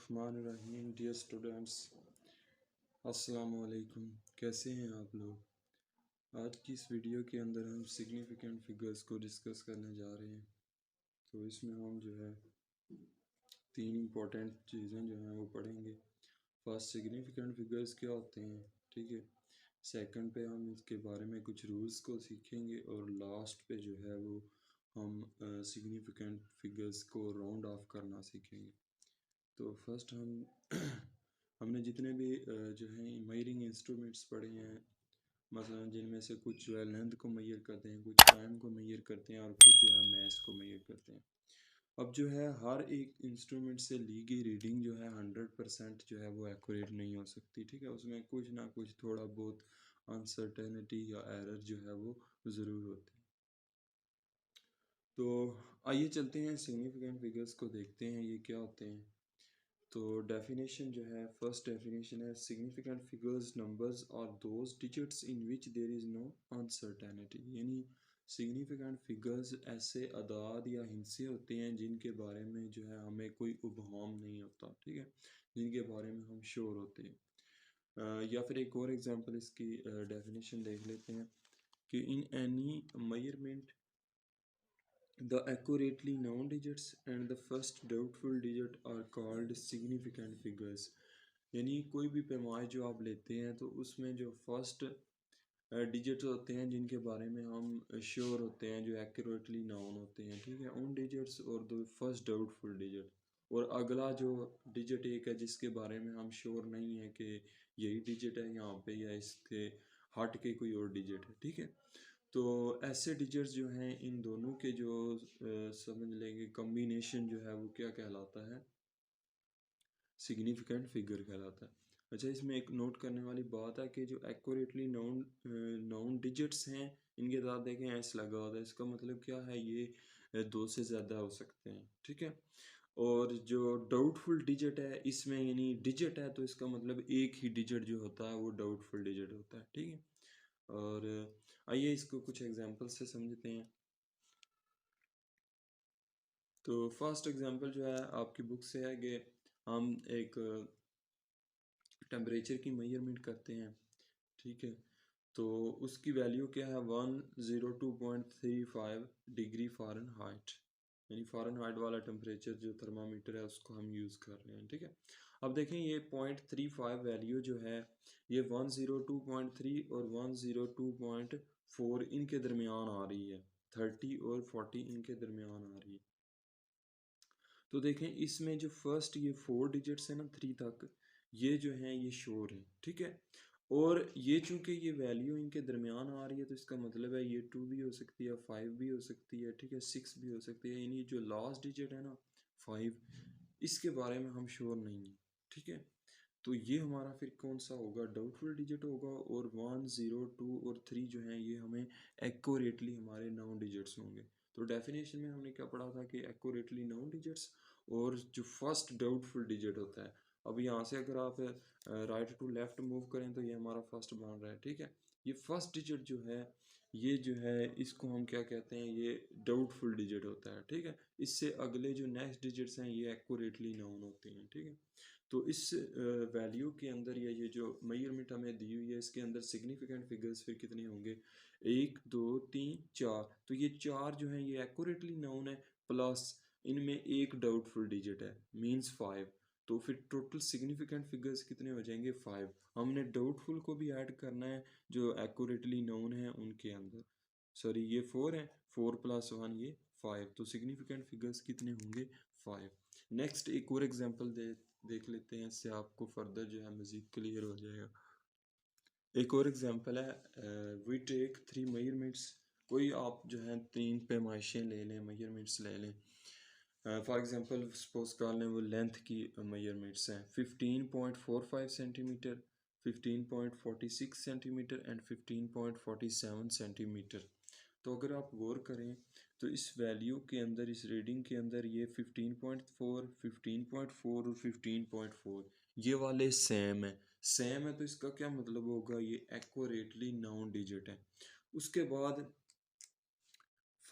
बिस्मिल्लाहिर्रहमानिर्रहीम। Dear students, अस्सलाम वालेकुम। कैसे हैं आप लोग? आज की इस वीडियो के अंदर हम सिग्निफिकेंट फिगर्स को डिस्कस करने जा रहे हैं। तो इसमें हम जो है तीन इम्पोर्टेंट चीज़ें जो हैं वो पढ़ेंगे। फर्स्ट, सिग्निफिकेंट फिगर्स क्या होते हैं, ठीक है। सेकंड पे हम इसके बारे में कुछ रूल्स को सीखेंगे और लास्ट पे जो है वो हम सिग्निफिकेंट फिगर्स को राउंड ऑफ करना सीखेंगे। तो फर्स्ट हम हमने जितने भी जो है मेजरिंग इंस्ट्रूमेंट्स पढ़े हैं, मसलन जिनमें से कुछ जो है लेंथ को मेजर करते हैं, कुछ टाइम को मेजर करते हैं और कुछ जो है मास को मेजर करते हैं। अब जो है हर एक इंस्ट्रूमेंट से ली गई रीडिंग जो है 100% जो है वो एक्यूरेट नहीं हो सकती, ठीक है। उसमें कुछ ना कुछ थोड़ा बहुत अनसर्टेनिटी या एरर जो है वो ज़रूर होते हैं। तो आइए चलते हैं सिग्निफिकेंट फिगर्स को देखते हैं ये क्या होते हैं। तो डेफिनेशन जो है, फर्स्ट डेफिनेशन है significant figures numbers are those digits in which there is no uncertainty. यानी सिग्निफिकेंट फिगर्स ऐसे अदाद या हिस्से होते हैं जिनके बारे में जो है हमें कोई उबहम नहीं होता, ठीक है, जिनके बारे में हम श्योर होते हैं। या फिर एक और एग्जांपल इसकी डेफिनेशन देख लेते हैं कि in any measurement the accurately known digits and the first doubtful digit are called significant figures। यानी कोई भी पैमाइश जो आप लेते हैं तो उसमें जो फर्स्ट डिजिट्स होते हैं जिनके बारे में हम श्योर होते हैं, जो एक्यूरेटली नाउन होते हैं, ठीक है, उन डिजिट्स और दो फर्स्ट डाउटफुल डिजिट, और अगला जो डिजिट एक है जिसके बारे में हम श्योर नहीं है कि यही डिजिट है यहाँ पे या इसके हट के कोई और डिजिट है, ठीक है। तो ऐसे डिजिट्स जो हैं इन दोनों के जो समझ लेंगे कॉम्बिनेशन जो है वो क्या कहलाता है, सिग्निफिकेंट फिगर कहलाता है। अच्छा, इसमें एक नोट करने वाली बात है कि जो एक्यूरेटली नाउन डिजिट्स हैं इनके साथ देखें एस लगा होता है, इसका मतलब क्या है, ये दो से ज़्यादा हो सकते हैं, ठीक है। और जो डाउटफुल डिजिट है इसमें, यानी डिजिट है तो इसका मतलब एक ही डिजिट जो होता है वो डाउटफुल डिजिट होता है, ठीक है। और आइए इसको कुछ एग्जांपल से समझते हैं। तो फर्स्ट एग्जांपल जो है आपकी बुक से है कि हम एक टेम्परेचर की मेजरमेंट करते हैं, ठीक है। तो उसकी वैल्यू क्या है, 102.35 डिग्री फ़ारेनहाइट, यानी फ़ारेनहाइट वाला टेम्परेचर जो थर्मामीटर है उसको हम यूज़ कर रहे हैं, ठीक है। अब देखें ये 0.35 वैल्यू जो है ये 102.3 और 102.4 इनके दरमियान आ रही है, 30 और 40 इनके दरमियान आ रही है। तो देखें इसमें जो फर्स्ट ये 4 डिजिट्स है ना 3 तक, ये जो हैं ये श्योर है, ठीक है। और ये चूंकि ये वैल्यू इनके दरमियान आ रही है तो इसका मतलब है ये 2 भी हो सकती है, 5 भी हो सकती है, ठीक है, 6 भी हो सकती है। यानी जो लास्ट डिजिट है ना 5, इसके बारे में हम श्योर नहीं है, ठीक है। तो ये हमारा फिर कौन सा होगा, डाउटफुल डिजिट होगा। और 1, 0, 2 और 3 जो हैं ये हमें एक्यूरेटली हमारे नाउन डिजिट्स होंगे। तो डेफिनेशन में हमने क्या पढ़ा था कि एक्यूरेटली नाउन डिजिट्स और जो फर्स्ट डाउटफुल डिजिट होता है। अब यहाँ से अगर आप राइट टू लेफ्ट मूव करें तो ये हमारा फर्स्ट बन रहा है, ठीक है। ये फर्स्ट डिजिट जो है ये जो है इसको हम क्या कहते हैं, ये डाउटफुल डिजिट होता है, ठीक है। इससे अगले जो नेक्स्ट डिजिट्स हैं ये एक्यूरेटली नाउन होते हैं, ठीक है। तो इस वैल्यू के अंदर या ये जो मेजरमेंट हमें दी हुई है इसके अंदर सिग्निफिकेंट फिगर्स फिर कितने होंगे, 1, 2, 3, 4। तो ये 4 जो है ये एक्यूरेटली नाउन है, प्लस इनमें एक डाउटफुल डिजिट है, मींस 5। तो फिर टोटल सिग्निफिकेंट फिगर्स कितने हो जाएंगे, 5। हमने डाउटफुल को भी ऐड करना है जो एक्यूरेटली नाउन है उनके अंदर। सॉरी, ये 4 है, 4 + 1 ये 5। तो सिग्निफिकेंट फिगर्स कितने होंगे, 5। नेक्स्ट एक और एग्जांपल देख लेते हैं, इससे आपको फर्दर जो है मज़ीद क्लियर हो जाएगा। एक और एग्जांपल है, वी टेक 3 मेजरमेंट्स। कोई आप जो है 3 पैमाइशें ले लें, मेजरमेंट्स ले लें। फॉर एग्जांपल सपोज कर लें वो लेंथ की मेजरमेंट्स हैं 15.45 सेंटीमीटर, 15.46 सेंटीमीटर एंड 15.47 सेंटीमीटर। तो अगर आप गौर करें तो इस वैल्यू के अंदर, इस रीडिंग के अंदर ये 15.4, 15.4 और 15.4 ये वाले सेम है। सेम है तो इसका क्या मतलब होगा, ये एक्यूरेटली नाउन डिजिट है। उसके बाद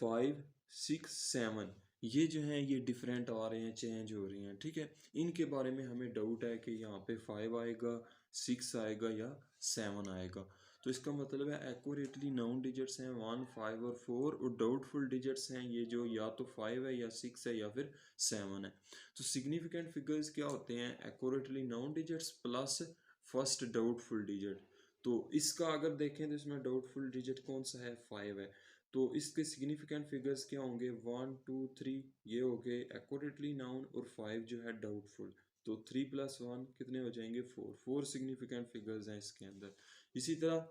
5, 6, 7 ये जो हैं ये डिफरेंट आ रहे हैं, चेंज हो रहे हैं, ठीक है। इनके बारे में हमें डाउट है कि यहाँ पे 5 आएगा, 6 आएगा या 7 आएगा। तो इसका मतलब है एक्यूरेटली नाउन डिजिट्स हैं 1, 5 और 4, और डाउटफुल डिजिट्स हैं ये जो या तो 5 है या 6 है या फिर 7 है। तो सिग्निफिकेंट फिगर्स क्या होते हैं? Accurately noun digits plus first doubtful digit. तो इसका अगर देखें तो इसमें डाउटफुल डिजिट कौन सा है? 5 है। तो इसके सिग्निफिकेंट फिगर्स क्या होंगे? 1, 2, 3 ये हो गए एक्यूरेटली नाउन, और 5 जो है डाउटफुल। तो 3 + 1 कितने हो जाएंगे? 4 सिग्निफिकेंट फिगर्स हैं इसके अंदर। इसी तरह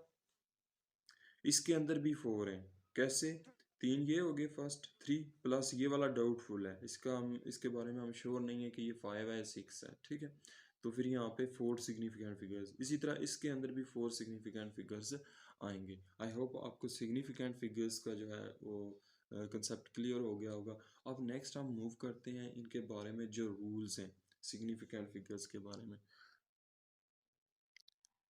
इसके अंदर भी 4 हैं। कैसे? 3 ये हो गए फर्स्ट, 3 प्लस ये वाला डाउटफुल है, इसका हम इसके बारे में हम श्योर नहीं है कि ये 5 है या 6 है, ठीक है। तो फिर यहाँ पे 4 सिग्निफिकेंट फिगर्स। इसी तरह इसके अंदर भी 4 सिग्निफिकेंट फिगर्स आएंगे। आई होप आपको सिग्निफिकेंट फिगर्स का जो है वो कंसेप्ट क्लियर हो गया होगा। अब नेक्स्ट हम मूव करते हैं इनके बारे में, जो रूल्स हैं सिग्निफिकेंट फिगर्स के बारे में।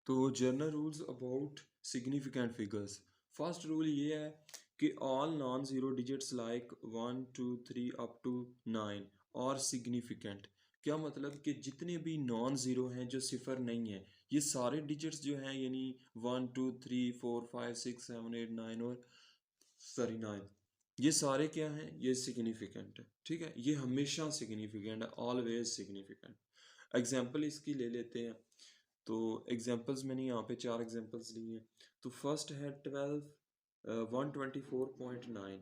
तो general rules about significant figures. First rule ये है कि all non zero digits like 1, 2, 3 up to 9 और सिग्निफिकेंट। क्या मतलब कि जितने भी नॉन ज़ीरो हैं जो सिफर नहीं है, ये सारे डिजिट्स जो हैं यानी 1, 2, 3, 4, 5, 6, 7, 8, 9 और सॉरी 9, ये सारे क्या हैं? ये सिग्निफिकेंट है, ठीक है। ये हमेशा सिग्निफिकेंट है, ऑलवेज सिग्निफिकेंट। एग्जाम्पल इसकी ले लेते हैं। तो एग्जांपल्स मैंने यहाँ पे 4 एग्जांपल्स लिए हैं। तो फर्स्ट है 124.9।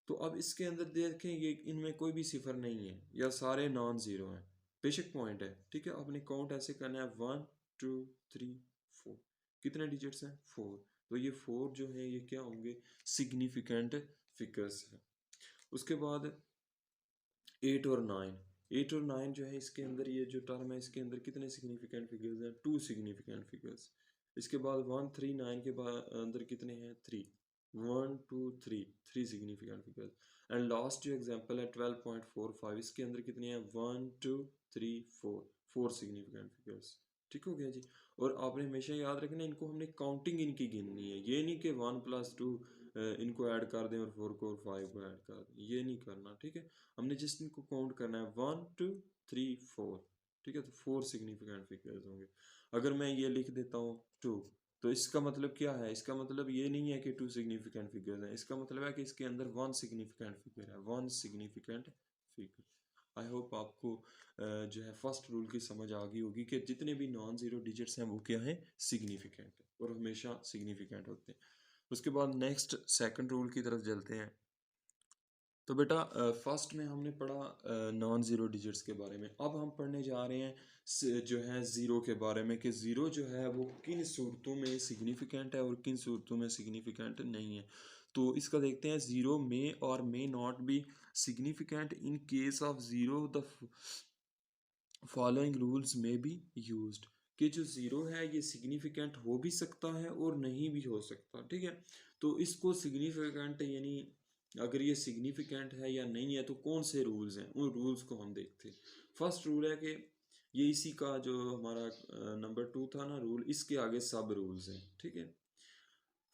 तो अब इसके अंदर देखें ये इनमें कोई भी सिफर नहीं है या सारे नॉन ज़ीरो हैं, बेशक पॉइंट है, ठीक है। आपने काउंट ऐसे करना है 1, 2, 3, 4। कितने डिजिट्स हैं? 4। तो ये 4 जो है ये क्या होंगे? सिग्निफिकेंट फिगर्स है। उसके बाद 8 और 9। 8 और 9 जो है इसके अंदर ये जो टर्म है इसके अंदर कितने सिग्निफिकेंट फिगर्स हैं? 2 सिग्निफिकेंट फिगर्स। इसके बाद 1, 3, 9 के बाद अंदर कितने हैं? 3। 1, 2, 3, 3 सिग्निफिकेंट फिगर्स। एंड लास्ट जो एग्जांपल है 12.45, इसके अंदर कितने हैं? 1, 2, 3, 4, 4 सिग्निफिकेंट फिगर्स। ठीक हो गया जी। और आपने हमेशा याद रखना इनको हमने काउंटिंग इनकी गिननी है, ये नहीं कि 1 + 2 इनको ऐड कर दें और 4 को और 5 को ऐड कर दें, ये नहीं करना, ठीक है। हमने जस्ट इनको काउंट करना है 1, 2, 3, 4, ठीक है। तो 4 सिग्निफिकेंट फिगर्स होंगे। अगर मैं ये लिख देता हूँ 2, तो इसका मतलब क्या है? इसका मतलब ये नहीं है कि 2 सिग्निफिकेंट फिगर्स हैं, इसका मतलब है कि इसके अंदर 1 सिग्निफिकेंट फिगर है, 1 सिग्निफिकेंट फिगर। आई होप आपको जो है फर्स्ट रूल की समझ आ गई होगी कि जितने भी नॉन ज़ीरो डिजिट्स हैं वो क्या है? सिग्निफिकेंट है और हमेशा सिग्निफिकेंट होते हैं। उसके बाद नेक्स्ट सेकंड रूल की तरफ चलते हैं। तो बेटा फर्स्ट में हमने पढ़ा नॉन ज़ीरो डिजिट्स के बारे में। अब हम पढ़ने जा रहे हैं जो है ज़ीरो के बारे में, कि ज़ीरो जो है वो किन सूरतों में सिग्निफिकेंट है और किन सूरतों में सिग्निफिकेंट नहीं है। तो इसका देखते हैं। ज़ीरो में और may not be significant in case of zero the following rules में बी यूज्ड। कि जो ज़ीरो है ये सिग्निफिकेंट हो भी सकता है और नहीं भी हो सकता, ठीक है। तो इसको सिग्निफिकेंट यानी अगर ये सिग्निफिकेंट है या नहीं है तो कौन से रूल्स हैं, उन रूल्स को हम देखते हैं। फर्स्ट रूल है कि ये इसी का जो हमारा नंबर 2 था ना रूल, इसके आगे सब रूल्स हैं, ठीक है।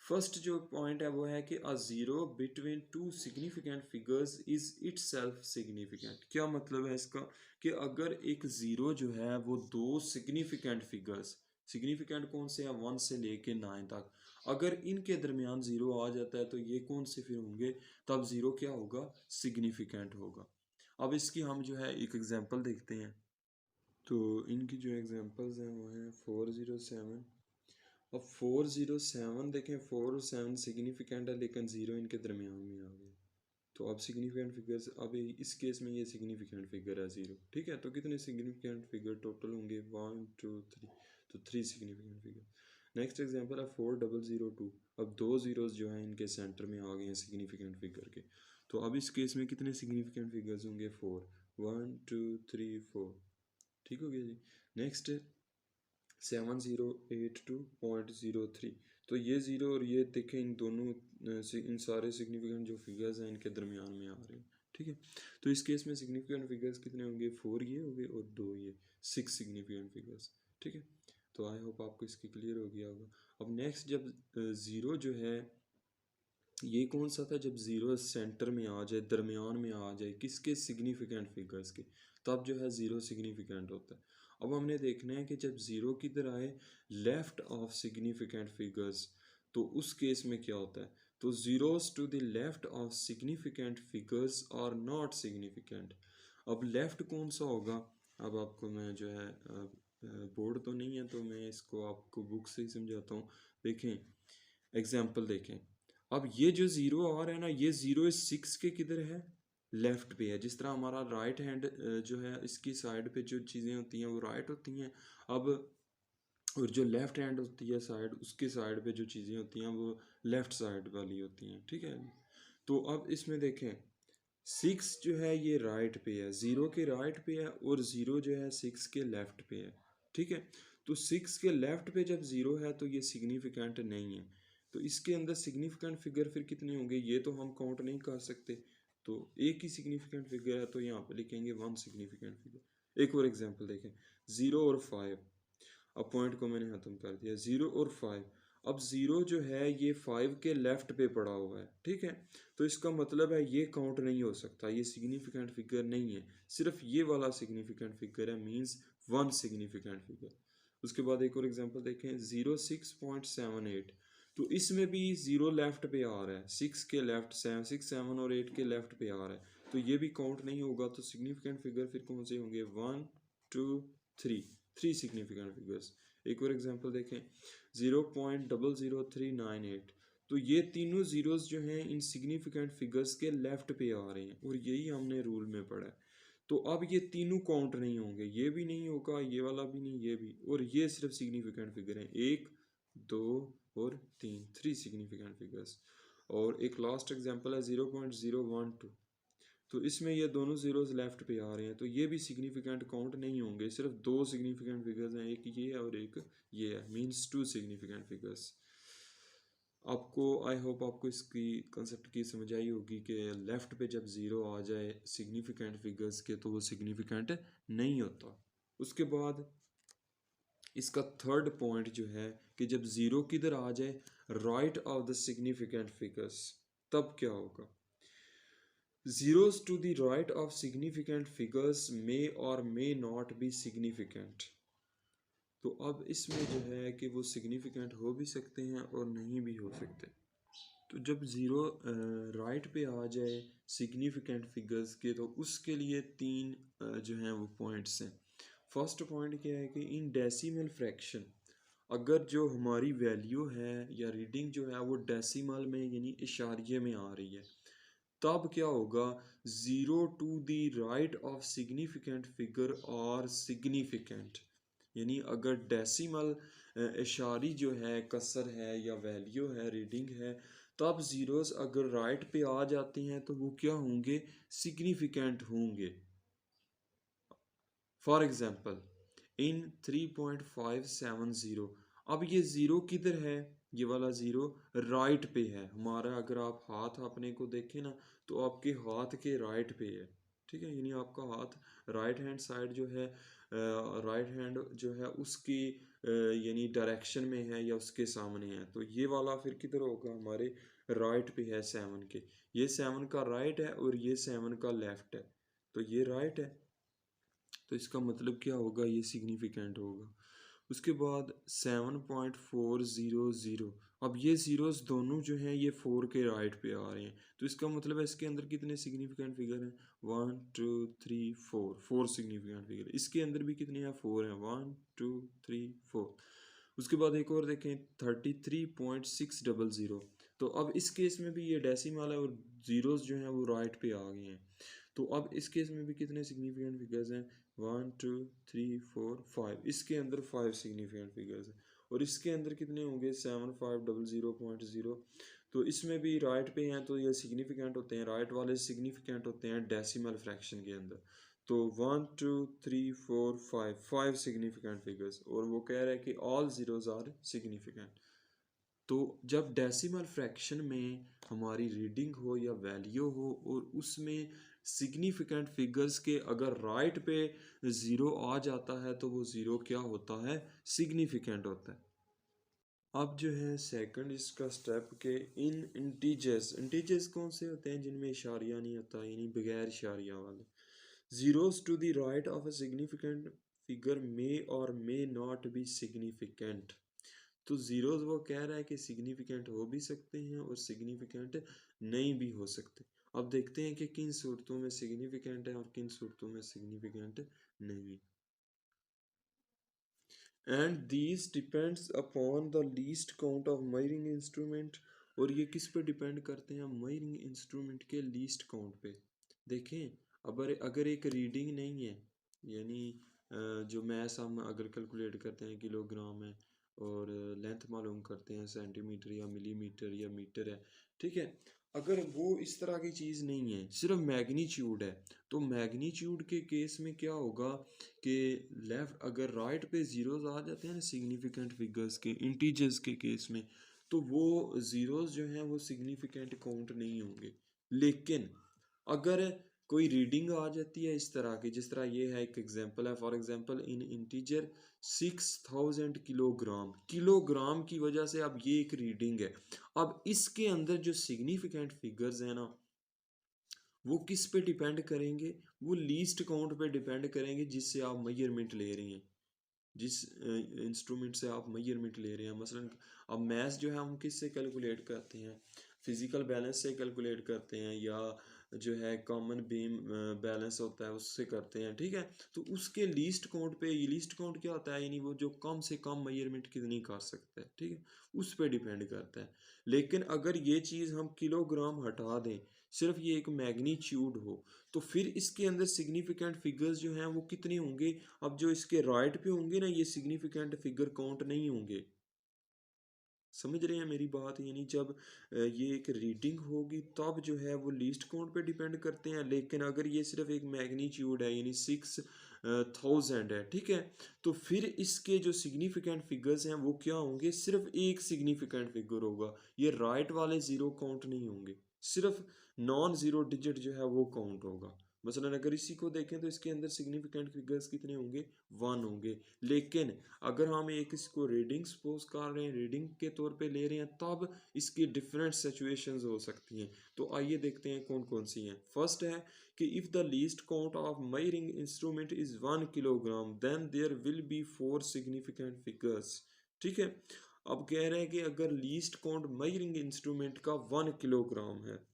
फर्स्ट जो पॉइंट है वो है कि a zero between two significant figures is it self significant. क्या मतलब है इसका? कि अगर एक ज़ीरो जो है वो दो सिग्निफिकेंट फिगर्स, सिग्निफिकेंट कौन से हैं? 1 से लेके 9 तक, अगर इनके दरमियान ज़ीरो आ जाता है तो ये कौन से फिर होंगे? तब ज़ीरो क्या होगा? सिग्निफिकेंट होगा। अब इसकी हम जो है एक एग्जांपल देखते हैं। तो इनकी जो एग्जांपल्स हैं वो हैं 407। अब 407 देखें, 4 और 7 सिग्निफिकेंट है लेकिन ज़ीरो इनके दरमियान में आ गया। तो अब सिग्निफिकेंट फिगर्स, अब इस केस में ये सिग्निफिकेंट फिगर है ज़ीरो, ठीक है। तो कितने सिग्निफिकेंट फिगर टोटल होंगे? 1, 2, 3। तो 3 सिग्निफिकेंट फिगर। नेक्स्ट एग्जांपल है 4002। अब दो ज़ीरोज़ जो हैं इनके सेंटर में आ गए हैं सिग्निफिकेंट फिगर के। तो अब इस केस में कितने सिग्निफिकेंट फिगर्स होंगे? 4। 1, 2, 3, 4, ठीक हो गया जी। नेक्स्ट 7082.03। तो ये ज़ीरो और ये देखें, इन दोनों इन सारे सिग्निफिकेंट जो फिगर्स हैं इनके दरमियान में आ रहे हैं, ठीक है। तो इस केस में सिग्निफिकेंट फिगर्स कितने होंगे? 4 ये हो गए और 2 ये, 6 सिग्निफिकेंट फिगर्स, ठीक है। तो आई होप आपको इसकी क्लियर हो गया होगा। अब नेक्स्ट जब ज़ीरो जो है ये कौन सा था, जब ज़ीरो सेंटर में आ जाए, दरमियान में आ जाए किसके, सिग्निफिकेंट फिगर्स के, तब जो है ज़ीरो सिग्निफिकेंट होता है। अब हमने देखना है कि जब ज़ीरो किधर आए, लेफ्ट ऑफ सिग्निफिकेंट फिगर्स, तो उस केस में क्या होता है, तो zeros to the left of significant figures are not significant. अब लेफ्ट कौन सा होगा, अब आपको मैं जो है बोर्ड तो नहीं है तो मैं इसको आपको बुक से ही समझाता हूँ। देखें, एग्जाम्पल देखें। अब ये जो ज़ीरो आ रहा है ना, ये ज़ीरो इस सिक्स के किधर है, लेफ्ट पे है। जिस तरह हमारा राइट हैंड जो है इसकी साइड पे जो चीज़ें होती हैं वो राइट होती हैं। अब और जो लेफ्ट हैंड होती है साइड, उसके साइड पे जो चीज़ें होती हैं वो लेफ्ट साइड वाली होती हैं, ठीक है। तो अब इसमें देखें, सिक्स जो है ये राइट पे है, ज़ीरो के राइट पे है, और ज़ीरो जो है सिक्स के लेफ्ट पे है, ठीक है। तो सिक्स के लेफ्ट पे जब ज़ीरो है तो ये सिग्निफिकेंट नहीं है। तो इसके अंदर सिग्निफिकेंट फिगर फिर कितने होंगे, ये तो हम काउंट नहीं कर सकते। तो एक ही सिग्निफिकेंट फिगर है तो यहाँ पे लिखेंगे वन सिग्निफिकेंट फिगर। एक और एग्जांपल देखें, ज़ीरो और फाइव। अब पॉइंट को मैंने ख़त्म कर दिया, ज़ीरो और फाइव। अब ज़ीरो जो है ये फाइव के लेफ्ट पे पड़ा हुआ है, ठीक है। तो इसका मतलब है ये काउंट नहीं हो सकता, ये सिग्निफिकेंट फिगर नहीं है, सिर्फ ये वाला सिग्निफिकेंट फिगर है, मींस वन सिग्निफिकेंट फिगर। उसके बाद एक और एग्जांपल देखें, 06.78। तो इसमें भी ज़ीरो लेफ्ट पे आ रहा है, सिक्स के लेफ्ट, सिक्स सेवन और एट के लेफ्ट पे आ रहा है, तो ये भी काउंट नहीं होगा। तो सिग्निफिकेंट फिगर फिर कौन से होंगे, one, two, three, three significant figures. एक और एग्जांपल देखें, 0.00398। तो ये तीनों ज़ीरोज़ जो हैं इन सिग्निफिकेंट फिगर्स के लेफ्ट पे आ रहे हैं, और यही हमने रूल में पढ़ा है। तो अब ये तीनों काउंट नहीं होंगे, ये भी नहीं होगा, ये वाला भी नहीं, ये भी, और ये सिर्फ सिग्निफिकेंट फिगर हैं, एक, दो और तीन, थ्री सिग्निफिकेंट फिगर्स। और एक लास्ट एग्जांपल है 0.012। तो इसमें ये दोनों ज़ीरोज़ लेफ्ट पे आ रहे हैं, तो ये भी सिग्निफिकेंट काउंट नहीं होंगे, सिर्फ दो सिग्निफिकेंट फिगर्स हैं, एक ये है और एक ये है, मींस टू सिग्निफिकेंट फिगर्स। आपको, आई होप आपको इसकी कंसेप्ट की समझ आई होगी कि लेफ्ट पे जब ज़ीरो आ जाए सिग्निफिकेंट फिगर्स के तो वो सिग्निफिकेंट नहीं होता। उसके बाद इसका थर्ड पॉइंट जो है कि जब ज़ीरो किधर आ जाए, right of the significant figures, तब क्या होगा। Zeros to the right of significant figures may or may not be significant। तो अब इसमें जो है कि वो सिग्निफिकेंट हो भी सकते हैं और नहीं भी हो सकते। तो जब ज़ीरो राइट पे आ जाए सिग्निफिकेंट फिगर्स के, तो उसके लिए तीन जो हैं वो पॉइंट्स हैं। फर्स्ट पॉइंट क्या है कि इन डेसिमल फ्रैक्शन, अगर जो हमारी वैल्यू है या रीडिंग जो है वो डेसिमल में यानी इशारिये में आ रही है, तब क्या होगा, zero to the right of significant figure और सिग्निफिकेंट। यानी अगर डेसिमल इशारी जो है, कसर है या वैल्यू है, रीडिंग है, तब ज़ीरोस अगर राइट पे आ जाते हैं तो वो क्या होंगे, सिग्निफिकेंट होंगे। फॉर एग्जाम्पल इन 3.570, अब ये ज़ीरो किधर है, ये वाला ज़ीरो राइट पे है हमारा। अगर आप हाथ अपने को देखें ना, तो आपके हाथ के राइट पे है, ठीक है। यानी आपका हाथ राइट हैंड साइड जो है, राइट हैंड जो है उसकी यानी डायरेक्शन में है या उसके सामने है। तो ये वाला फिर किधर होगा, हमारे राइट पे है सेवन के। ये सेवन का राइट है और ये सेवन का लेफ्ट है, तो ये राइट है, तो इसका मतलब क्या होगा, ये सिग्निफिकेंट होगा। उसके बाद 7.400, अब ये ज़ीरोस दोनों जो हैं ये फोर के राइट पे आ रहे हैं, तो इसका मतलब है इसके अंदर कितने सिग्निफिकेंट फिगर हैं, one, two, three, four, four significant figure. इसके अंदर भी कितने हैं, फोर हैं, वन, टू, थ्री, फोर। उसके बाद एक और देखें, 33.600। तो अब इस केस में भी ये डेसिमल है और ज़ीरोस जो हैं वो राइट पे आ गए हैं। तो अब इस केस में भी कितने सिग्निफिकेंट फिगर्स हैं, one, two, three, four, five. इसके अंदर फाइव सिग्निफिकेंट फिगर्स हैं, और इसके अंदर कितने होंगे, 7500.0। तो इसमें भी राइट पे हैं तो ये सिग्निफिकेंट होते हैं, राइट वाले सिग्निफिकेंट होते हैं डेसिमल फ्रैक्शन के अंदर। तो one, two, three, four, five, five significant figures, और वो कह रहा है कि ऑल ज़ीरोज़ आर सिग्निफिकेंट। तो जब डेसिमल फ्रैक्शन में हमारी रीडिंग हो या वैल्यू हो और उसमें सिग्निफिकेंट फिगर्स के अगर राइट पे ज़ीरो आ जाता है, तो वो ज़ीरो क्या होता है, सिग्निफिकेंट होता है। अब जो है सेकंड इसका स्टेप के इन इंटीजर्स कौन से होते हैं जिनमें इशारिया नहीं होता, यानी बगैर इशारिया वाले। zeros to the right of a significant figure may or may not be significant। तो जीरोस वो कह रहा है कि सिग्निफिकेंट हो भी सकते हैं और सिग्निफिकेंट नहीं भी हो सकते। अब देखते हैं कि किन सूरतों में सिग्निफिकेंट है और किन सूरतों में सिग्निफिकेंट नहीं। And these depends upon the least count of measuring instrument. और ये किस पे डिपेंड करते हैं? मेजरिंग इंस्ट्रूमेंट के लीस्ट काउंट पे। देखें, अगर अगर एक रीडिंग नहीं है, यानी जो मैस हम अगर कैलकुलेट करते हैं किलोग्राम है और लेंथ मालूम करते हैं सेंटीमीटर या मिलीमीटर या मीटर है, ठीक है, अगर वो इस तरह की चीज़ नहीं है, सिर्फ मैग्नीट्यूड है, तो मैग्नीट्यूड के केस में क्या होगा कि लेफ्ट अगर राइट पे ज़ीरोज़ आ जाते हैं ना सिग्निफिकेंट फिगर्स के इंटीजर्स के केस में, तो वो ज़ीरोज़ जो हैं वो सिग्निफिकेंट काउंट नहीं होंगे। लेकिन अगर कोई रीडिंग आ जाती है इस तरह की, जिस तरह ये है एक एग्जांपल है, for example in integer 6000 kilogram, kilogram की वजह से अब ये एक रीडिंग है। अब इसके अंदर जो सिग्निफिकेंट फिगर्स हैं ना, वो किस पे डिपेंड करेंगे? वो लीस्ट काउंट पे डिपेंड करेंगे जिससे आप मेजरमेंट ले रहे हैं, जिस इंस्ट्रूमेंट से आप मेजरमेंट ले रहे हैं। मसलन अब मैथ जो है हम किस से कैलकुलेट करते हैं? फिजिकल बैलेंस से कैलकुलेट करते हैं, या जो है कॉमन बीम बैलेंस होता है उससे करते हैं, ठीक है। तो उसके लीस्ट काउंट पे, ये लीस्ट काउंट क्या होता है, यानी वो जो कम से कम मेजरमेंट कितनी कर सकता है, ठीक है, उस पर डिपेंड करता है। लेकिन अगर ये चीज़ हम किलोग्राम हटा दें, सिर्फ ये एक मैग्नीट्यूड हो, तो फिर इसके अंदर सिग्निफिकेंट फिगर्स जो हैं वो कितने होंगे? अब जो इसके राइट पे होंगे ना, ये सिग्निफिकेंट फिगर काउंट नहीं होंगे। समझ रहे हैं मेरी बात? यानी जब ये एक रीडिंग होगी तब जो है वो लीस्ट काउंट पे डिपेंड करते हैं। लेकिन अगर ये सिर्फ एक मैग्नीट्यूड है, यानी 6000 है, ठीक है, तो फिर इसके जो सिग्निफिकेंट फिगर्स हैं वो क्या होंगे? सिर्फ एक सिग्निफिकेंट फिगर होगा। ये राइट वाले ज़ीरो काउंट नहीं होंगे, सिर्फ नॉन ज़ीरो डिजिट जो है वो काउंट होगा। मसलन अगर इसी को देखें तो इसके अंदर सिग्निफिकेंट फिगर्स कितने होंगे? 1 होंगे। लेकिन अगर हम एक इसको रीडिंग सपोज कर रहे हैं, रीडिंग के तौर पे ले रहे हैं, तब इसकी डिफरेंट सिचुएशंस हो सकती हैं। तो आइए देखते हैं कौन कौन सी हैं। फर्स्ट है कि if the least count of measuring instrument is 1 kilogram then there will be 4 significant figures, ठीक है। अब कह रहे हैं कि अगर लीस्ट काउंट मेजरिंग इंस्ट्रूमेंट का 1 किलोग्राम है,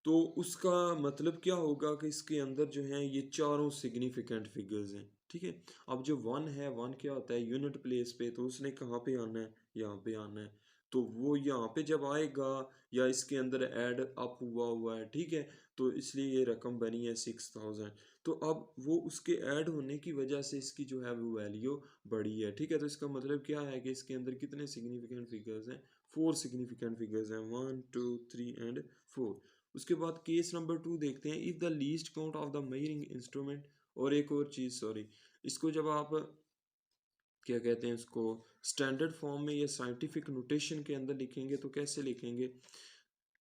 तो उसका मतलब क्या होगा कि इसके अंदर जो है ये चारों सिग्निफिकेंट फिगर्स हैं, ठीक है। अब जो 1 है, 1 क्या होता है? यूनिट प्लेस पे, तो उसने कहाँ पे आना है? यहाँ पे आना है। तो वो यहाँ पे जब आएगा, या इसके अंदर ऐड अप हुआ हुआ है, ठीक है, तो इसलिए ये रकम बनी है 6000। तो अब वो उसके ऐड होने की वजह से इसकी जो है वो वैल्यू बढ़ी है, ठीक है। तो इसका मतलब क्या है कि इसके अंदर कितने सिग्निफिकेंट फिगर्स हैं? 4 सिग्निफिकेंट फिगर्स हैं, 1 2 3 एंड 4। उसके बाद केस नंबर 2 देखते हैं, if the least count of the measuring instrument. और एक और चीज़, सॉरी, इसको जब आप क्या कहते हैं, उसको स्टैंडर्ड फॉर्म में या साइंटिफिक नोटेशन के अंदर लिखेंगे तो कैसे लिखेंगे?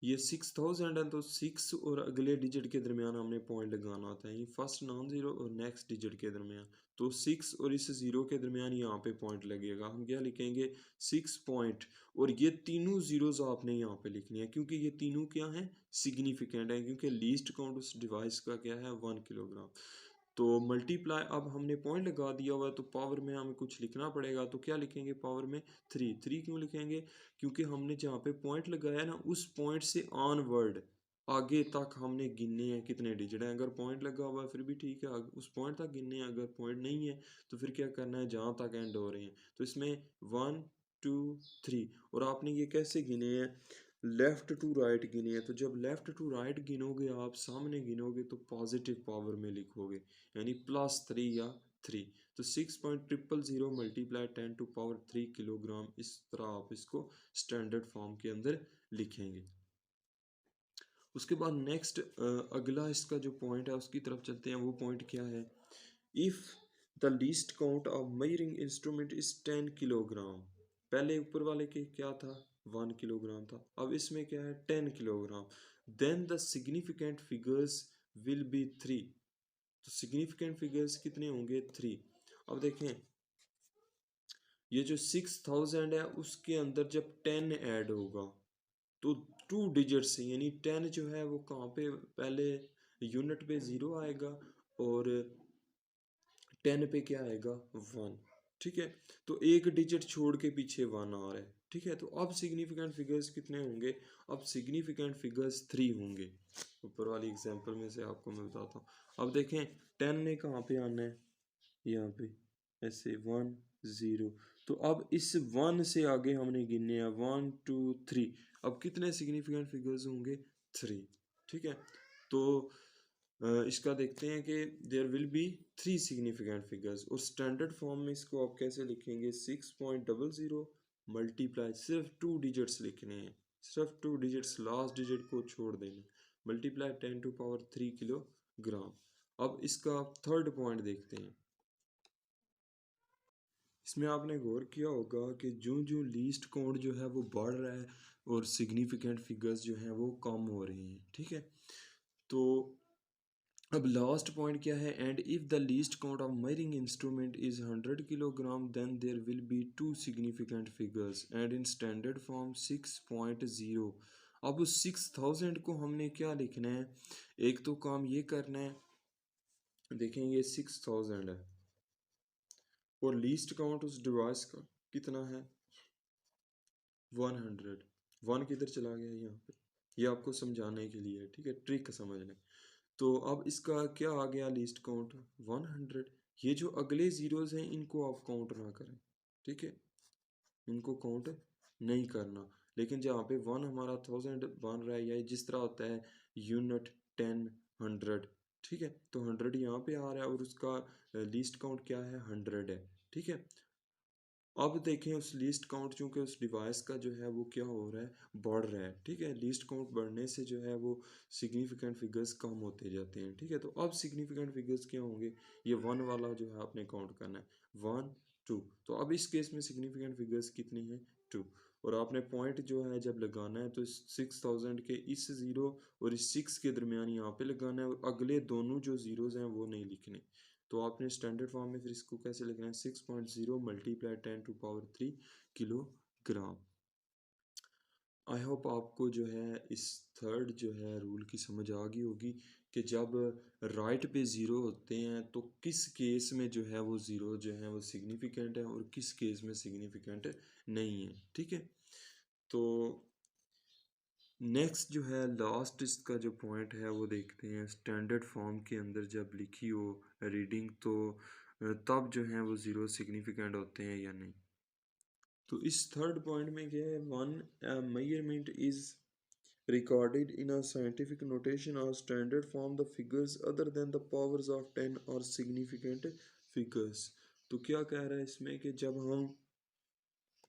ये 6000 है, तो 6 और अगले डिजिट के दरमियान हमने पॉइंट लगाना होता है, ये फर्स्ट नॉन ज़ीरो और नेक्स्ट डिजिट के दरमियान। तो 6 और इस ज़ीरो के दरमियान यहाँ पे पॉइंट लगेगा, हम क्या लिखेंगे? 6 पॉइंट। और ये तीनों ज़ीरोज़ आपने यहाँ पे लिखनी है, क्योंकि ये तीनों क्या हैं? सिग्निफिकेंट है, क्योंकि लीस्ट काउंट उस डिवाइस का क्या है? 1 किलोग्राम। तो मल्टीप्लाई, अब हमने पॉइंट लगा दिया हुआ है तो पावर में हमें कुछ लिखना पड़ेगा, तो क्या लिखेंगे पावर में? 3। 3 क्यों लिखेंगे? क्योंकि हमने जहाँ पे पॉइंट लगाया ना, उस पॉइंट से ऑनवर्ड आगे तक हमने गिनने हैं कितने डिजिट हैं। अगर पॉइंट लगा हुआ है फिर भी ठीक है, उस पॉइंट तक गिनने हैं। अगर पॉइंट नहीं है तो फिर क्या करना है? जहाँ तक एंड हो रहे हैं। तो इसमें 1 2 3, और आपने ये कैसे गिने हैं? लेफ़्ट टू राइट गिने हैं। तो जब लेफ़्ट टू राइट गिनोगे, आप सामने गिनोगे तो पॉजिटिव पावर में लिखोगे, यानी +3 या 3। तो 6.000 मल्टीप्लाई 10⁻³ इस तरह आप इसको स्टैंडर्ड फॉर्म के अंदर लिखेंगे। उसके बाद नेक्स्ट अगला इसका जो पॉइंट है उसकी तरफ चलते हैं। वो पॉइंट क्या है? If the least count of measuring instrument is 10 kilogram. पहले ऊपर वाले के क्या था? 1 किलोग्राम था। अब इसमें क्या है? 10 kilogram. Then the significant figures will be 3। तो सिग्निफिकेंट फिगर्स कितने होंगे? 3। अब देखें, ये जो 6000 है उसके अंदर जब 10 ऐड होगा तो 2 डिजिट से, यानी 10 जो है वो कहाँ पे पहले यूनिट पे 0 आएगा और 10 पे क्या आएगा 1। ठीक है, तो एक डिजिट छोड़ के पीछे 1 आ रहा है। ठीक है, तो अब सिग्निफिकेंट फिगर्स कितने होंगे? अब सिग्निफिकेंट फिगर्स 3 होंगे। ऊपर वाली एग्जांपल में से आपको मैं बताता हूँ। अब देखें 10 ने कहाँ पे आना है, यहाँ पे ऐसे 1 0। तो अब इस 1 से आगे हमने गिनने हैं 1 2 3। अब कितने सिग्निफिकेंट फिगर्स होंगे? 3। ठीक है, तो इसका देखते हैं कि there will be 3 significant figures, और स्टैंडर्ड फॉर्म में इसको आप कैसे लिखेंगे? 6.00 मल्टीप्लाई, सिर्फ 2 डिजिट्स लिखने हैं, सिर्फ 2 डिजिट्स, लास्ट डिजिट को छोड़ देना, मल्टीप्लाई 10⁻³ किलोग्राम। अब इसका थर्ड पॉइंट देखते हैं। इसमें आपने गौर किया होगा कि जो जो लीस्ट काउंट जो है वो बढ़ रहा है और सिग्निफिकेंट फिगर्स जो हैं वो कम हो रहे हैं। ठीक है, तो अब लास्ट पॉइंट क्या है? And if the least count of measuring instrument is 100 kilogram then there will be 2 significant figures and in standard form 6.0। अब उस 6000 को हमने क्या लिखना है? एक तो काम ये करना है, देखें ये 6000 है और लीस्ट काउंट उस डिवाइस का कितना है? 100। 1 किधर चला गया यहाँ पे? ये आपको समझाने के लिए है, ठीक है, ट्रिक समझने। तो अब इसका क्या आ गया लीस्ट काउंट? 100। ये जो अगले जीरोज हैं इनको आप काउंट ना करें, ठीक है, इनको काउंट नहीं करना। लेकिन जहाँ पे 1 हमारा 1000 बन रहा है, या जिस तरह होता है यूनिट 10 100, ठीक है, तो 100 यहाँ पे आ रहा है और उसका लीस्ट काउंट क्या है? 100 है। ठीक है, अब देखें उस लीस्ट काउंट, चूंकि उस डिवाइस का जो है वो क्या हो रहा है? बढ़ रहा है। ठीक है, लीस्ट काउंट बढ़ने से जो है वो सिग्निफिकेंट फिगर्स कम होते जाते हैं। ठीक है, तो अब सिग्निफिकेंट फिगर्स क्या होंगे? ये 1 वाला जो है आपने काउंट करना है, 1 2। तो अब इस केस में सिग्निफिकेंट फिगर्स कितनी हैं? 2। और आपने पॉइंट जो है जब लगाना है तो 6000 के इस ज़ीरो और इस 6 के दरमियान यहाँ पे लगाना है, और अगले दोनों जो ज़ीरोज़ हैं वो नहीं लिखने। तो आपने स्टैंडर्ड फॉर्म में फिर इसको कैसे लिखना है? 6.0 मल्टीप्लाई 10⁻³ किलोग्राम। आई होप आपको जो है इस थर्ड जो है रूल की समझ आ गई होगी कि जब राइट पे ज़ीरो होते हैं तो किस केस में जो है वो ज़ीरो जो है वो सिग्निफिकेंट है और किस केस में सिग्निफिकेंट नहीं है। ठीक है, तो नेक्स्ट जो है लास्ट इसका जो पॉइंट है वो देखते हैं। स्टैंडर्ड फॉर्म के अंदर जब लिखी हो रीडिंग तो तब जो है वो ज़ीरो सिग्निफिकेंट होते हैं या नहीं। तो इस थर्ड पॉइंट में क्या है? One measurement is recorded in a scientific notation or standard form the figures other than the powers of 10 or significant figures। तो क्या कह रहा है इसमें कि जब हम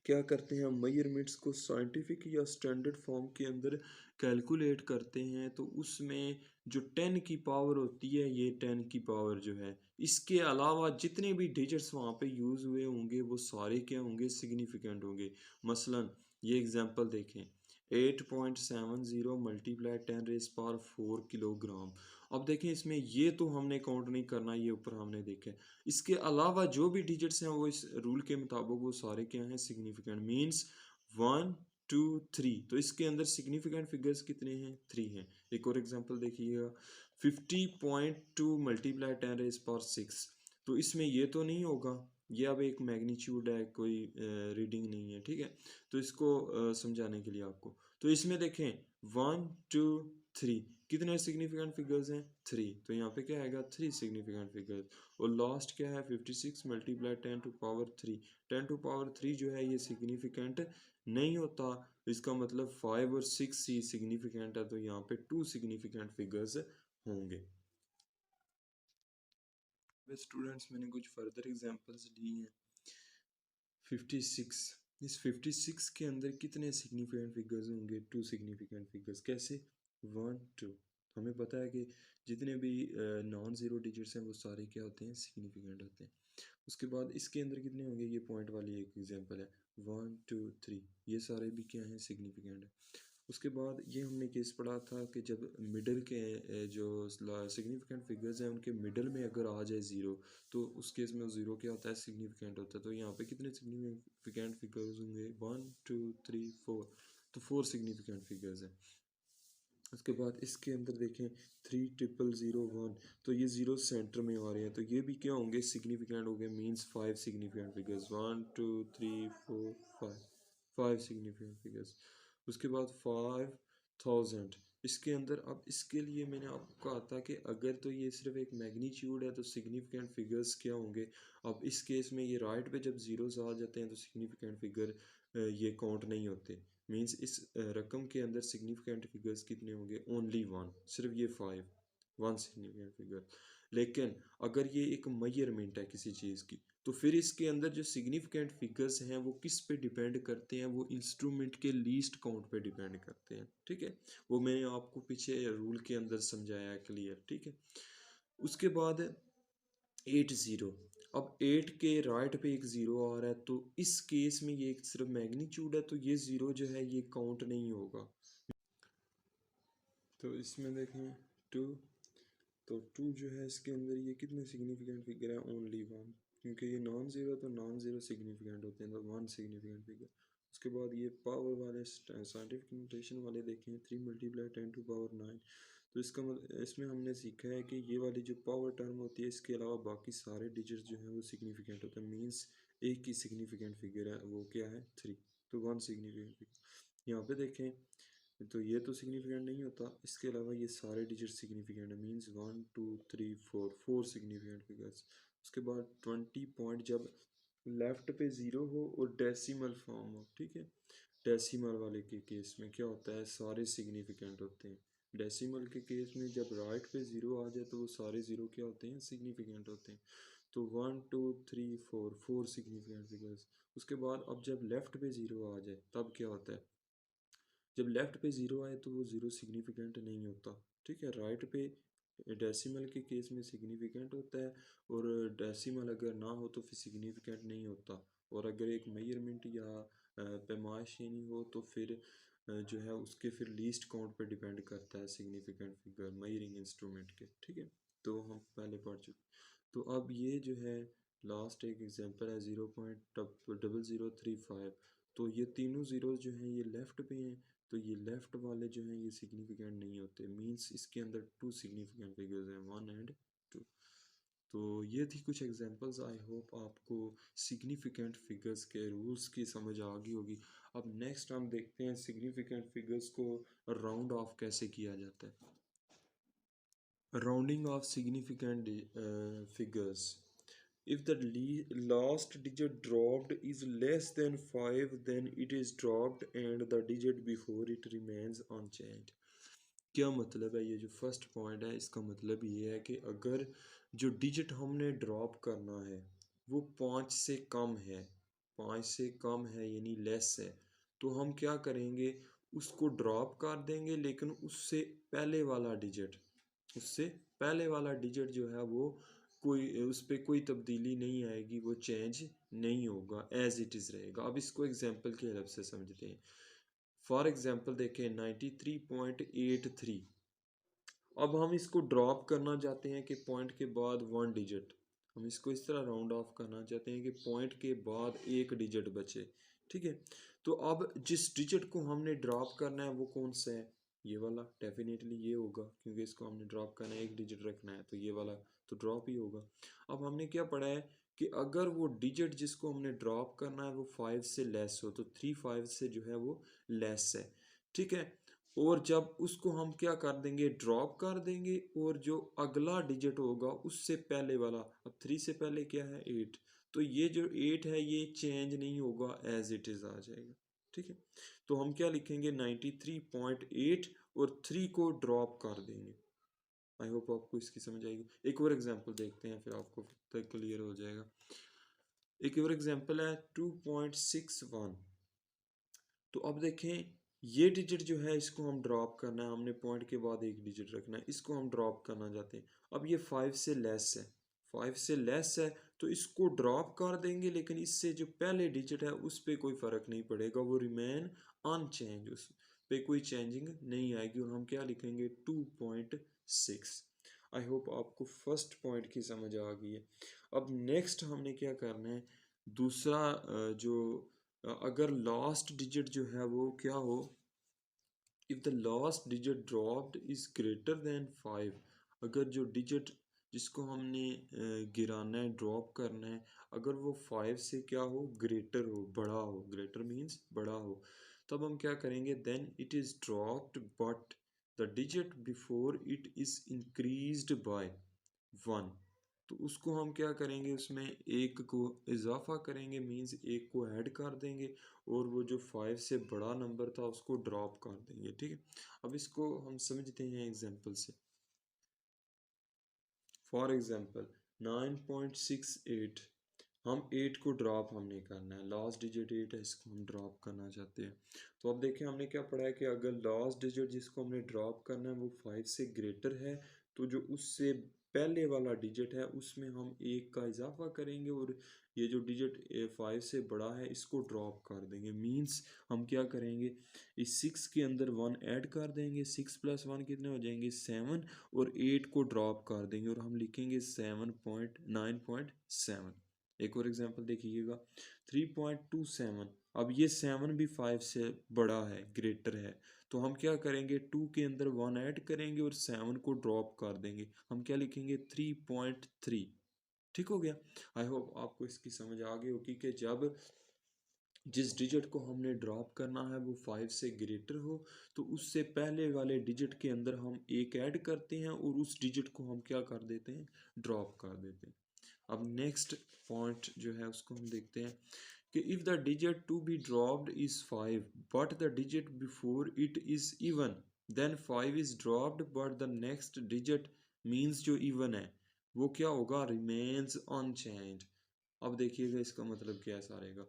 क्या करते हैं, मेजरमेंट्स को साइंटिफिक या स्टैंडर्ड फॉर्म के अंदर कैलकुलेट करते हैं तो उसमें जो 10 की पावर होती है, ये 10 की पावर जो है, इसके अलावा जितने भी डिजिट्स वहाँ पे यूज़ हुए होंगे वो सारे क्या होंगे? सिग्निफिकेंट होंगे। मसलन ये एग्जांपल देखें, 8.70 मल्टीप्लाई 10⁻⁴ किलोग्राम। अब देखें इसमें ये तो हमने काउंट नहीं करना, ये ऊपर हमने देखे। इसके अलावा जो भी डिजिट्स हैं वो इस रूल के मुताबिक वो सारे क्या हैं? सिग्निफिकेंट। मींस 1 2 3। तो इसके अंदर सिग्निफिकेंट फिगर्स कितने हैं? 3 हैं। एक और एग्जांपल देखिएगा, 50.2 मल्टीप्लाई 10⁻⁶। तो इसमें ये तो नहीं होगा, ये अब एक मैग्नीट्यूड है, कोई रीडिंग नहीं है। ठीक है, तो इसको समझाने के लिए आपको, तो इसमें देखें 1 2 3 कितने सिग्निफिकेंट फिगर्स हैं? 3। तो यहाँ पे क्या आएगा? 3 सिग्निफिकेंट फिगर्स। और लास्ट क्या है? 56 मल्टीप्लाई 10⁻³ 10⁻³ जो है ये सिग्निफिकेंट नहीं होता। इसका मतलब 5 और 6 ही सिग्निफिकेंट है, तो यहाँ पे 2 सिग्निफिकेंट फिगर्स होंगे। स्टूडेंट्स मैंने कुछ फर्दर एग्जांपल्स ली हैं। 56, इस 56 के अंदर कितने सिग्निफिकेंट फिगर्स होंगे? 2 सिग्निफिकेंट फिगर्स। कैसे? 1 2। हमें पता है कि जितने भी नॉन ज़ीरो डिजिट्स हैं वो सारे क्या होते हैं? सिग्निफिकेंट होते हैं। उसके बाद इसके अंदर कितने होंगे? ये पॉइंट वाली एक एग्जांपल है, 1 2 3, ये सारे भी क्या हैं? सिग्निफिकेंट है। उसके बाद ये हमने केस पढ़ा था कि जब मिडल के जो सिग्निफिकेंट फिगर्स हैं उनके मिडल में अगर आ जाए ज़ीरो, तो उस केस में ज़ीरो क्या होता है, सिग्निफिकेंट होता है। तो यहाँ पे कितने सिग्निफिकेंट फिगर्स होंगे, 1 2 3 4, तो 4 सिग्निफिकेंट फिगर्स हैं। उसके बाद इसके अंदर देखें 30001, तो ये ज़ीरो सेंटर में आ रहे हैं, तो ये भी क्या होंगे, सिग्निफिकेंट हो गए, means 5 significant figures, 1 2 3 4 5 significant figures. उसके बाद 5000, इसके अंदर अब इसके लिए मैंने आपको कहा था कि अगर तो ये सिर्फ एक मैग्नीट्यूड है तो सिग्निफिकेंट फिगर्स क्या होंगे। अब इस केस में ये राइट पे जब ज़ीरोस आ जाते हैं तो सिग्निफिकेंट फिगर ये काउंट नहीं होते। मीन्स इस रकम के अंदर सिग्निफिकेंट फिगर्स कितने होंगे, ओनली वन, सिर्फ ये 5, वन सिग्निफिकेंट फिगर। लेकिन अगर ये एक मेजरमेंट है किसी चीज़ की, तो फिर इसके अंदर जो सिग्निफिकेंट फिगर्स हैं वो किस पे डिपेंड करते हैं, वो इंस्ट्रूमेंट के लीस्ट काउंट पे डिपेंड करते हैं। ठीक है, वो मैंने आपको पीछे रूल के अंदर समझाया है क्लियर। ठीक है, उसके बाद 80, अब 8 के राइट पे एक ज़ीरो आ रहा है, तो इस केस में ये एक सिर्फ मैग्नीट्यूड है, तो ये ज़ीरो जो है ये काउंट नहीं होगा। तो इसमें देखें 2, तो 2 जो है इसके अंदर ये कितने सिग्निफिकेंट फिगर है, ओनली वन, क्योंकि ये नॉन ज़ीरो, तो नॉन ज़ीरो सिग्निफिकेंट होते हैं, तो वन सिग्निफिकेंट फिगर। उसके बाद ये पावर वाले साइंटिफिक नोटेशन वाले देखें, 3 × 10⁹, तो इसका इसमें हमने सीखा है कि ये वाली जो पावर टर्म होती है, इसके अलावा बाकी सारे डिजिट जो हैं वो सिग्निफिकेंट होते हैं। मीन्स एक ही सिग्निफिकेंट फिगर है, वो क्या है, 3, तो वन सिग्निफिकेंट फिगर। यहाँ पे देखें तो ये तो सिग्निफिकेंट नहीं होता, इसके अलावा ये सारे डिजिट सिग्निफिकेंट है, मीन्स 1 2 3 4, 4 सिग्निफिकेंट फिगर्स। उसके बाद 20 पॉइंट जब लेफ्ट पे ज़ीरो हो और डेसिमल फॉर्म हो। ठीक है, डेसिमल वाले के केस में क्या होता है, सारे सिग्निफिकेंट होते हैं। डेसिमल के केस में जब राइट पे ज़ीरो आ जाए तो वो सारे ज़ीरो क्या होते हैं, सिग्निफिकेंट होते हैं। तो 1 2 3 4, 4 सिग्निफिकेंट फिगर्स। उसके बाद अब जब लेफ्ट पे ज़ीरो आ जाए तब क्या होता है, जब लेफ्ट पे ज़ीरो आए तो वो ज़ीरो सिग्निफिकेंट नहीं होता। ठीक है, राइट पे डेसिमल के केस में सिग्निफिकेंट होता है, और डेसिमल अगर ना हो तो फिर सिग्निफिकेंट नहीं होता। और अगर एक मेजरमेंट या पैमाइश ही नहीं हो तो फिर जो है उसके फिर लीस्ट काउंट पे डिपेंड करता है सिग्निफिकेंट फिगर मेजरिंग इंस्ट्रूमेंट के। ठीक है, तो हम पहले पढ़ चुके। तो अब ये जो है लास्ट एक एग्जांपल है 0.0035, तो ये तीनों ज़ीरो जो हैं ये लेफ़्ट पे हैं, तो ये लेफ़्ट वाले जो हैं ये सिग्निफिकेंट नहीं होते। मींस इसके अंदर 2 सिग्निफिकेंट फिगर्स हैं, 1 एंड 2। तो ये थी कुछ एग्जांपल्स। आई होप आपको सिग्निफिकेंट फिगर्स के रूल्स की समझ आ गई होगी। अब नेक्स्ट हम देखते हैं सिग्निफिकेंट फिगर्स को राउंड ऑफ कैसे किया जाता है। Rounding off significant figures. If the last digit dropped is less than 5, then it is dropped and the digit before it remains unchanged. क्या मतलब है, ये जो फर्स्ट पॉइंट है इसका मतलब ये है कि अगर जो डिजिट हमने ड्रॉप करना है वो 5 से कम है, 5 से कम है यानी लेस है, तो हम क्या करेंगे, उसको ड्रॉप कर देंगे, लेकिन उससे पहले वाला डिजिट जो है वो कोई उस पर कोई तब्दीली नहीं आएगी, वो चेंज नहीं होगा, एज इट इज़ रहेगा। अब इसको एग्जांपल की हेल्प से समझते हैं। फॉर एग्जांपल देखें 93.83, अब हम इसको ड्रॉप करना चाहते हैं कि पॉइंट के बाद वन डिजिट, हम इसको इस तरह राउंड ऑफ करना चाहते हैं कि पॉइंट के बाद एक डिजिट बचे। ठीक है, तो अब जिस डिजिट को हमने ड्रॉप करना है वो कौन सा है, ये वाला, डेफिनेटली ये होगा, क्योंकि इसको हमने ड्रॉप करना है, एक डिजिट रखना है, तो ये वाला तो ड्रॉप ही होगा। अब हमने क्या पढ़ा है कि अगर वो डिजिट जिसको हमने ड्रॉप करना है वो 5 से लेस हो, तो 3 5 से जो है वो लेस है। ठीक है, और जब उसको हम क्या कर देंगे, ड्रॉप कर देंगे, और जो अगला डिजिट होगा उससे पहले वाला, अब 3 से पहले क्या है, 8, तो ये जो 8 है ये चेंज नहीं होगा, एज इट इज़ आ जाएगा। ठीक है, तो हम क्या लिखेंगे, 93.8 और 3 को ड्रॉप कर देंगे। आई होप आपको इसकी समझ आएगी। एक और एग्जांपल देखते हैं फिर आपको तक क्लियर हो जाएगा। एक और एग्जांपल है 2.61, तो अब देखें ये डिजिट जो है इसको हम ड्रॉप करना है, हमने पॉइंट के बाद एक डिजिट रखना है, इसको हम ड्रॉप करना चाहते हैं। अब ये 5 से लेस है, 5 से लेस है, तो इसको ड्रॉप कर देंगे, लेकिन इससे जो पहले डिजिट है उस पर कोई फ़र्क नहीं पड़ेगा, वो रिमेन अनचेंज, उस पे कोई चेंजिंग नहीं आएगी और हम क्या लिखेंगे 2.6। आई होप आपको फर्स्ट पॉइंट की समझ आ गई है। अब नेक्स्ट हमने क्या करना है, दूसरा जो अगर लास्ट डिजिट जो है वो क्या हो, if the last digit dropped is greater than 5, अगर जो डिजिट जिसको हमने गिराना है ड्रॉप करना है, अगर वो 5 से क्या हो, ग्रेटर हो, बड़ा हो, ग्रेटर मीन्स बड़ा हो, तब हम क्या करेंगे, then it is dropped but the digit before it is increased by 1। तो उसको हम क्या करेंगे, उसमें एक को इजाफा करेंगे, मीन्स एक को ऐड कर देंगे, और वो जो 5 से बड़ा नंबर था उसको ड्रॉप कर देंगे। ठीक है, अब इसको हम समझते हैं एग्जांपल से। फॉर एग्जांपल 9.68, हम 8 को ड्रॉप हमने करना है, लास्ट डिजिट 8 है, इसको हम ड्रॉप करना चाहते हैं। तो अब देखिए हमने क्या पढ़ा है कि अगर लास्ट डिजिट जिसको हमने ड्रॉप करना है वो 5 से ग्रेटर है, तो जो उससे पहले वाला डिजिट है उसमें हम एक का इजाफा करेंगे, और ये जो डिजिट 5 से बड़ा है इसको ड्रॉप कर देंगे। मीन्स हम क्या करेंगे, इस 6 के अंदर 1 ऐड कर देंगे, 6 + 1 कितने हो जाएंगे 7, और 8 को ड्रॉप कर देंगे और हम लिखेंगे 7.9.7। एक और एग्जांपल देखिएगा 3.27, अब ये 7 भी 5 से बड़ा है, ग्रेटर है, तो हम क्या करेंगे 2 के अंदर 1 ऐड करेंगे और 7 को ड्रॉप कर देंगे, हम क्या लिखेंगे 3.3। ठीक हो गया। आई होप आपको इसकी समझ आ गई होगी कि जब जिस डिजिट को हमने ड्रॉप करना है वो 5 से ग्रेटर हो, तो उससे पहले वाले डिजिट के अंदर हम एक ऐड करते हैं और उस डिजिट को हम क्या कर देते हैं, ड्रॉप कर देते हैं। अब नेक्स्ट पॉइंट जो है उसको हम देखते हैं कि if the digit to be dropped is 5 but the digit before it is even, then 5 is dropped but the next digit means जो इवन है वो क्या होगा, रिमेन्स अनचेंज्ड। अब देखिएगा इसका मतलब क्या रहेगा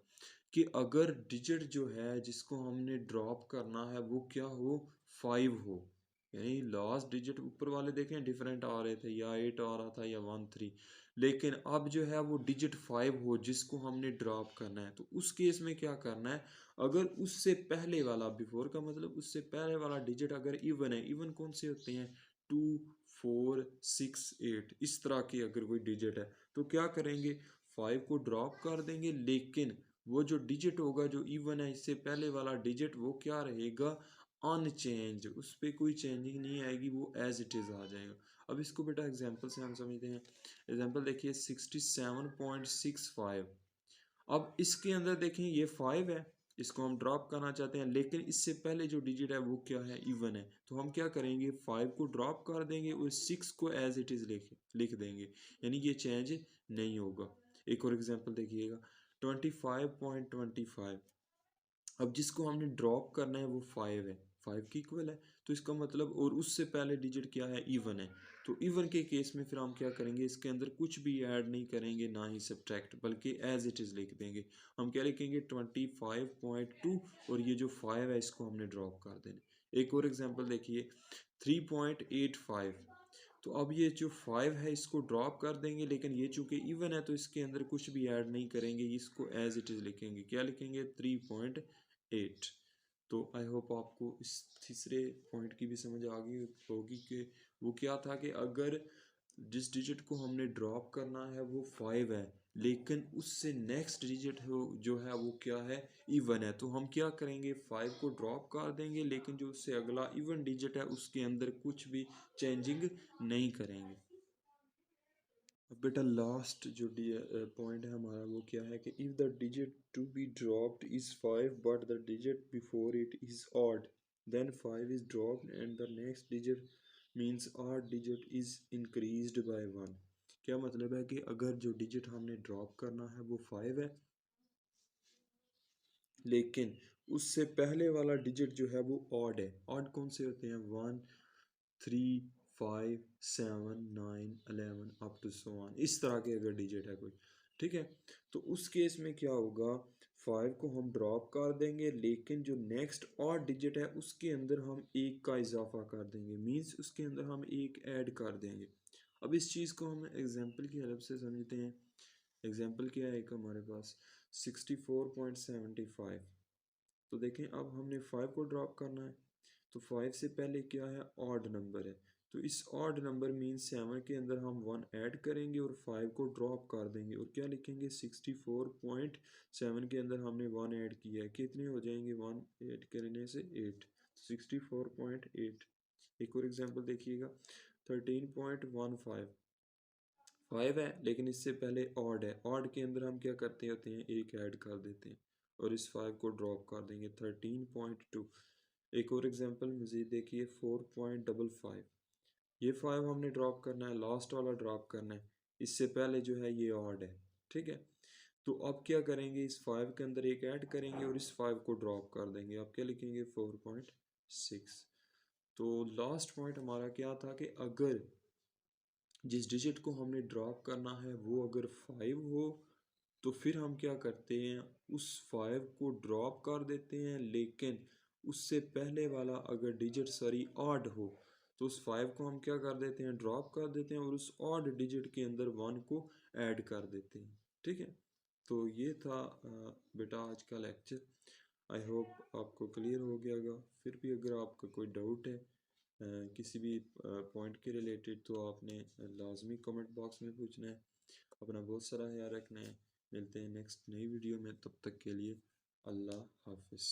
कि अगर डिजिट जो है जिसको हमने ड्रॉप करना है वो क्या हो, 5 हो, यानी लास्ट डिजिट ऊपर वाले देखें डिफरेंट आ रहे थे, या 8 आ रहा था या 1 3, लेकिन अब जो है वो डिजिट 5 हो जिसको हमने ड्रॉप करना है, तो उस केस में क्या करना है, अगर उससे पहले वाला, बिफोर का मतलब उससे पहले वाला डिजिट अगर इवन है, इवन कौन से होते हैं 2 4 6 8, इस तरह की अगर कोई डिजिट है तो क्या करेंगे 5 को ड्रॉप कर देंगे, लेकिन वो जो डिजिट होगा जो इवन है इससे पहले वाला डिजिट वो क्या रहेगा, अनचेंज, उस पर कोई चेंजिंग नहीं आएगी, वो एज इट इज़ आ जाएगा। अब इसको बेटा एग्जांपल से हम समझते हैं। एग्जांपल देखिए 67.65, अब इसके अंदर देखें ये 5 है, इसको हम ड्रॉप करना चाहते हैं, लेकिन इससे पहले जो डिजिट है वो क्या है, इवन है, तो हम क्या करेंगे 5 को ड्रॉप कर देंगे और 6 को एज इट इज़ लिख देंगे, यानी ये चेंज नहीं होगा। एक और एग्जांपल देखिएगा 25.25, अब जिसको हमने ड्रॉप करना है वो 5 है, 5 की इक्वल है, तो इसका मतलब और उससे पहले डिजिट क्या है, इवन है, तो इवन के केस में फिर हम क्या करेंगे, इसके अंदर कुछ भी ऐड नहीं करेंगे ना ही सब्ट्रैक्ट, बल्कि एज इट इज़ लिख देंगे। हम क्या लिखेंगे 25.2, और ये जो 5 है इसको हमने ड्रॉप कर देना। एक और एग्जांपल देखिए 3.85, तो अब ये जो 5 है इसको ड्रॉप कर देंगे, लेकिन ये चूंकि इवन है तो इसके अंदर कुछ भी ऐड नहीं करेंगे, इसको एज इट इज़ लिखेंगे, क्या लिखेंगे 3.8। तो आई होप आपको इस तीसरे पॉइंट की भी समझ आ गई होगी कि वो क्या था कि अगर जिस डिजिट को हमने ड्रॉप करना है वो 5 है, लेकिन उससे नेक्स्ट डिजिट हो जो है वो क्या है, इवन है, तो हम क्या करेंगे 5 को ड्रॉप कर देंगे, लेकिन जो उससे अगला इवन डिजिट है उसके अंदर कुछ भी चेंजिंग नहीं करेंगे। अब बेटा लास्ट जो पॉइंट है हमारा वो क्या है कि if the digit to be dropped is 5 but the digit before it is odd, then 5 is dropped and the next digit means odd digit is increased by 1। क्या मतलब है कि अगर जो डिजिट हमने ड्रॉप करना है वो 5 है, लेकिन उससे पहले वाला डिजिट जो है वो ऑड है, ऑड कौन से होते हैं 1 3 5 7 9 11 अप टू सो ऑन, इस तरह के अगर डिजिट है कोई, ठीक है, तो उस केस में क्या होगा 5 को हम ड्रॉप कर देंगे, लेकिन जो नेक्स्ट और डिजिट है उसके अंदर हम एक का इजाफा कर देंगे, मीन्स उसके अंदर हम एक ऐड कर देंगे। अब इस चीज़ को हम एग्जांपल की हेल्प से समझते हैं। एग्जांपल क्या है एक हमारे पास 64.75, तो देखें अब हमने 5 को ड्रॉप करना है, तो 5 से पहले क्या है, ऑड नंबर है, तो इस ऑड नंबर मीन्स 7 के अंदर हम 1 ऐड करेंगे और 5 को ड्रॉप कर देंगे और क्या लिखेंगे, 64.7 के अंदर हमने 1 ऐड किया है, कितने हो जाएंगे, 1 ऐड करने से 8, 64.8। एक और एग्जांपल देखिएगा, 13.15, 5 है लेकिन इससे पहले ऑड है, ऑड के अंदर हम क्या करते होते हैं, एक ऐड कर देते हैं और इस 5 को ड्रॉप कर देंगे, 13.2। एक और एग्जांपल मज़ीद देखिए, 4.55, ये 5 हमने ड्रॉप करना है, लास्ट वाला ड्रॉप करना है, इससे पहले जो है ये ऑड है, ठीक है। तो अब क्या करेंगे, इस 5 के अंदर एक ऐड करेंगे और इस 5 को ड्रॉप कर देंगे, अब क्या लिखेंगे, 4.6। तो लास्ट पॉइंट हमारा क्या था कि अगर जिस डिजिट को हमने ड्रॉप करना है वो अगर 5 हो तो फिर हम क्या करते हैं, उस 5 को ड्रॉप कर देते हैं, लेकिन उससे पहले वाला अगर डिजिट सॉरी ऑड हो तो उस 5 को हम क्या कर देते हैं, ड्रॉप कर देते हैं और उस ऑड डिजिट के अंदर 1 को ऐड कर देते हैं, ठीक है। तो ये था बेटा आज का लेक्चर। आई होप आपको क्लियर हो गया होगा। फिर भी अगर आपका कोई डाउट है किसी भी पॉइंट के रिलेटेड तो आपने लाजमी कमेंट बॉक्स में पूछना है। अपना बहुत सारा ख्याल रखना है। मिलते हैं नेक्स्ट नई वीडियो में, तब तक के लिए अल्लाह हाफिज़।